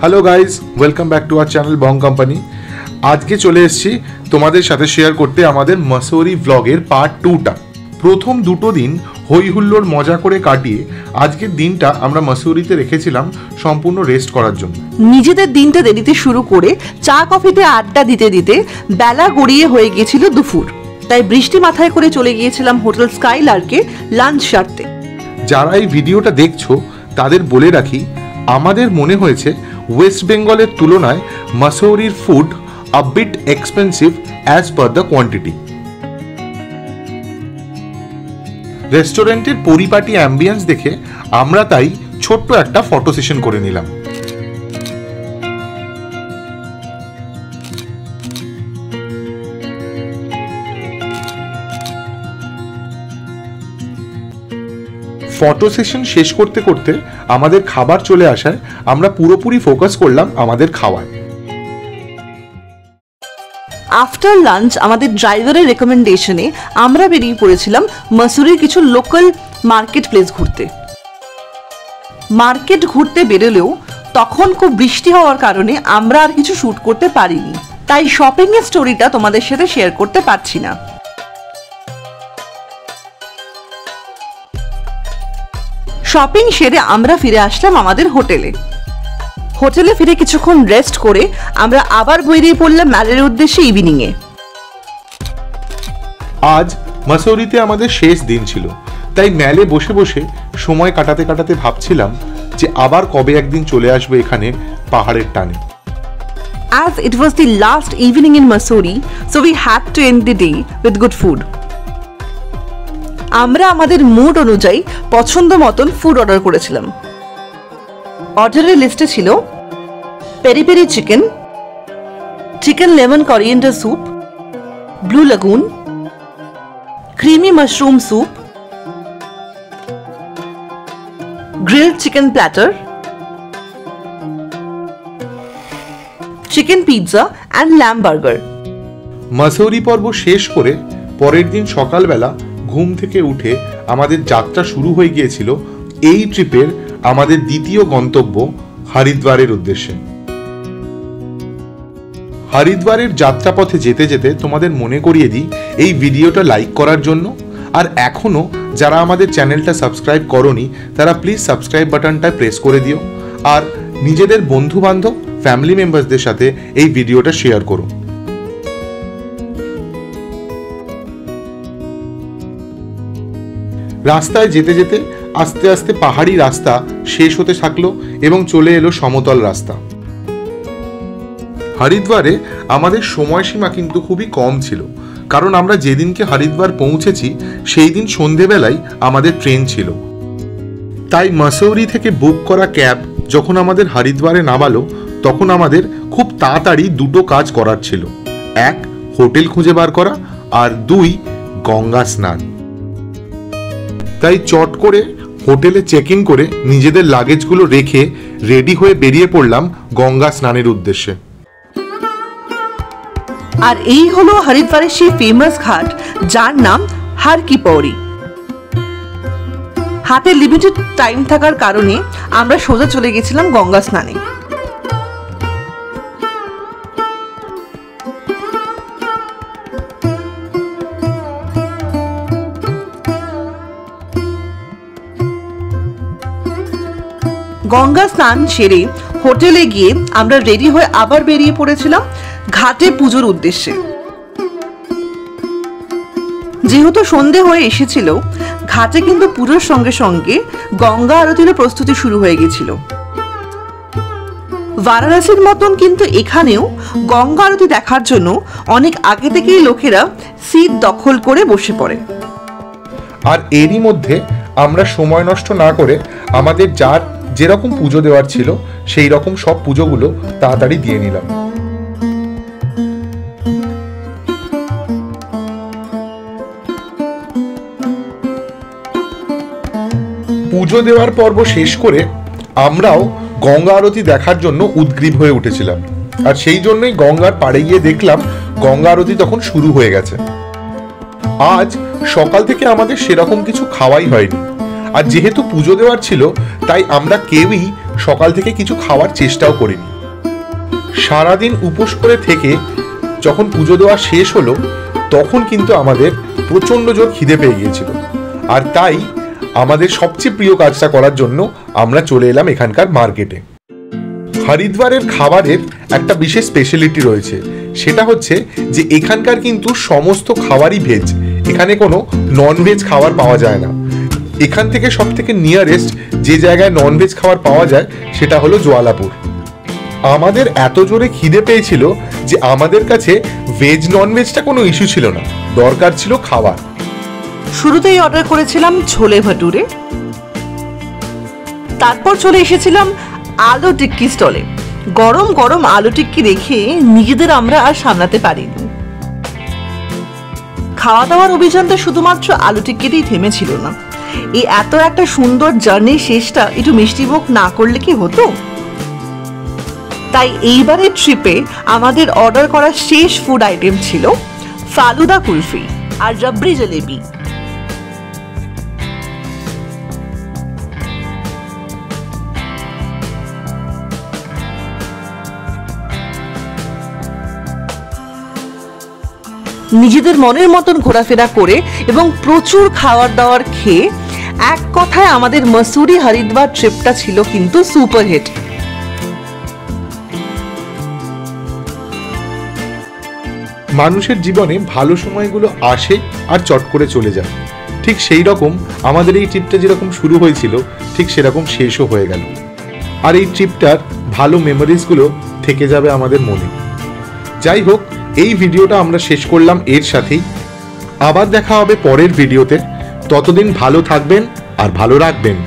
Hello guys, welcome back to our channel Bong company. আজকে চলে এসেছি তোমাদের সাথে শেয়ার করতে আমাদের মসৌরি ব্লগের পার্ট 2টা। প্রথম দুটো দিন হই হুল্লোড় মজা করে কাটিয়ে আজকের দিনটা আমরা মসৌরিতে রেখেছিলাম সম্পূর্ণ রেস্ট করার জন্য। নিজেদের দিনটা দেরিতে শুরু করে চা কফিতে আড্ডা দিতে দিতে বেলা গড়িয়ে হয়ে গিয়েছিল দুপুর। তাই বৃষ্টি মাথায় করে চলে গিয়েছিলাম হোটেল স্কাইলার্কে লাঞ্চ সারতে। যারা এই ভিডিওটা দেখছো তাদের বলে রাখি, আমাদের মনে হয়েছে ওয়েস্ট বেঙ্গলের তুলনায় মসৌরির food a bit expensive as per the quantity. রেস্টুরেন্টের পরিপাটি অ্যাম্বিয়েন্স দেখে আমরা তাই ছোট্ট একটা ফটো সেশন করে নিলাম। ফটো সেশন শেষ করতে করতে আমাদের খাবার চলে আসায় আমরা পুরোপুরি ফোকাস করলাম আমাদের খাওয়ায়। আফটার লাঞ্চ আমাদের ড্রাইভারের রেকমেন্ডেশনে আমরা বেরিয়ে পড়েছিলাম মসৌরির কিছু লোকাল মার্কেট প্লেস ঘুরতে। মার্কেট ঘুরতে বেরোলেও তখন খুব বৃষ্টি হওয়ার কারণে আমরা আর কিছু শ্যুট করতে পারিনি, তাই শপিং এর স্টোরিটা তোমাদের সাথে শেয়ার করতে পারছি না। শপিং সেরে আমরা ফিরে আসলাম আমাদের হোটেলে ফিরে কিছুক্ষণ রেস্ট করে আমরা আবার বেরিয়ে পড়লাম ম্যালের উদ্দেশ্যে ইভিনিংয়ে। আজ মসৌরিতে আমাদের শেষ দিন ছিল, তাই ম্যালে বসে বসে সময় কাটাতে কাটাতে ভাবছিলাম যে আবার কবে একদিন চলে আসবে এখানে পাহাড়ের টানে। As it was the last evening in Mussoorie, so we had to end the day with good food. আমরা আমাদের মুড অনুযায়ী পছন্দ মতন ফুড অর্ডার করেছিলাম। অর্ডারের লিস্টে ছিল peri peri chicken, chicken lemon coriander soup, blue lagoon, creamy mushroom soup, grilled chicken platter, chicken pizza and lamb burger. Mussoorie পর্ব শেষ করে পরের দিন সকালবেলা ঘুম থেকে উঠে আমাদের যাত্রা শুরু হয়ে গিয়েছিল এই ট্রিপের আমাদের দ্বিতীয় গন্তব্য হরিদ্বারের উদ্দেশ্যে। হরিদ্বারের যাত্রাপথে যেতে যেতে তোমাদের মনে করিয়ে দিই এই ভিডিওটা লাইক করার জন্য, আর এখনো যারা আমাদের চ্যানেলটা সাবস্ক্রাইব করোনি তারা প্লিজ সাবস্ক্রাইব বাটনটা প্রেস করে দিও, আর নিজেদের বন্ধু বান্ধব ফ্যামিলি মেম্বারসদের সাথে এই ভিডিওটা শেয়ার করো। রাস্তায় যেতে যেতে আস্তে আস্তে পাহাড়ি রাস্তা শেষ হতে থাকলো এবং চলে এলো সমতল রাস্তা। হরিদ্বারে আমাদের সময়সীমা কিন্তু খুবই কম ছিল, কারণ আমরা যেদিনকে হরিদ্বার পৌঁছেছি সেই দিন সন্ধেবেলায় আমাদের ট্রেন ছিল। তাই মসৌরি থেকে বুক করা ক্যাব যখন আমাদের হরিদ্বারে নামালো তখন আমাদের খুব তাড়াতাড়ি দুটো কাজ করার ছিল, এক হোটেল খুঁজে বার করা, আর দুই গঙ্গা স্নান। তাই চট করে হোটেলে চেক ইন করে নিজেদের লাগেজগুলো রেখে রেডি হয়ে বেরিয়ে পড়লাম গঙ্গা স্নানের উদ্দেশ্যে। আর এই হলো হরিদ্বারের সেই ফেমাস ঘাট যার নাম হর কি পৌড়ি। হাতে লিমিটেড টাইম থাকার কারণে আমরা সোজা চলে গেছিলাম গঙ্গা স্নানে। গঙ্গা স্নান সেরে হোটেলে গিয়ে আমরা রেডি হয়ে আবার বেরিয়ে পড়েছিলাম ঘাটে পুজোর উদ্দেশ্যে। যেহেতু সন্ধে হয়ে এসেছিল, ঘাটে কিন্তু পুজোর সঙ্গে সঙ্গে গঙ্গা আরতিরও প্রস্তুতি শুরু হয়ে গেছিল। বারাণসীর মতন কিন্তু এখানেও গঙ্গা আরতি দেখার জন্য অনেক আগে থেকেই লোকেরা সিট দখল করে বসে পড়ে। আর এরই মধ্যে আমরা সময় নষ্ট না করে আমাদের যার যেরকম পুজো দেওয়ার ছিল সেই রকম সব পুজোগুলো তাড়াতাড়ি দিয়ে নিলাম। পুজো দেওয়ার পর্ব শেষ করে আমরাও গঙ্গা আরতি দেখার জন্য উদগ্রীব হয়ে উঠেছিলাম, আর সেই জন্যই গঙ্গার পাড়ে গিয়ে দেখলাম গঙ্গা আরতি তখন শুরু হয়ে গেছে। আজ সকাল থেকে আমাদের সেরকম কিছু খাওয়াই হয়নি, আর যেহেতু পুজো দেওয়ার ছিল তাই আমরা কেউই সকাল থেকে কিছু খাওয়ার চেষ্টাও করিনি। সারাদিন উপোস করে থেকে যখন পুজো দেওয়া শেষ হলো তখন কিন্তু আমাদের প্রচণ্ড জোর খিদে পেয়ে গিয়েছিল, আর তাই আমাদের সবচেয়ে প্রিয় কাজটা করার জন্য আমরা চলে এলাম এখানকার মার্কেটে। হরিদ্বারের খাবারের একটা বিশেষ স্পেশালিটি রয়েছে, সেটা হচ্ছে যে এখানকার কিন্তু সমস্ত খাবারই ভেজ, এখানে কোনো ননভেজ খাবার পাওয়া যায় না। এখান থেকে সব থেকে নিয়ারেস্ট যে জায়গায় ননভেজ খাবার পাওয়া যায় সেটা হলো জোয়ালাপুর। আমাদের এত জোরে খিদে পেয়েছিল যে আমাদের কাছে ভেজ ননভেজটা কোনো ইস্যু ছিল না, দরকার ছিল খাবার। শুরুতেই অর্ডার করেছিলাম ছোলে ভাটুরে, তারপর চলে এসেছিলাম আলু টিক্কি স্টলে। গরম গরম আলু টিক্কি দেখে নিজেদের আমরা আর সামলাতে পারিনি। খাওয়া দাওয়ার অভিযানটা শুধুমাত্র আলু টিক্কিতেই থেমেছিল না, এই এত একটা সুন্দর জার্নির শেষটা একটু মিষ্টিমুখ না করলে কি হতো। তাই এইবারের ট্রিপে আমাদের অর্ডার করা শেষ ফুড আইটেম ছিল ফালুদা কুলফি আর রাবড়ি জলেবি। নিজেদের মনের মতন ঘোরাফেরা করে এবং প্রচুর খাবার দাবার খেয়ে এক কথায় আমাদের মসুরি হরিদ্বার ট্রিপটা ছিল কিন্তু সুপারহিট। মানুষের জীবনে ভালো সময়গুলো আসে আর চট করে চলে যায়, ঠিক সেই রকম আমাদের এই ট্রিপটা যেরকম শুরু হয়েছিল ঠিক সেরকম শেষও হয়ে গেল। আর এই ট্রিপটার ভালো মেমোরিজগুলো থেকে যাবে আমাদের মনে। যাই হোক, এই ভিডিওটা আমরা শেষ করলাম এর সাথেই। আবার দেখা হবে পরের ভিডিওতে, ততদিন ভালো থাকবেন আর ভালো রাখবেন।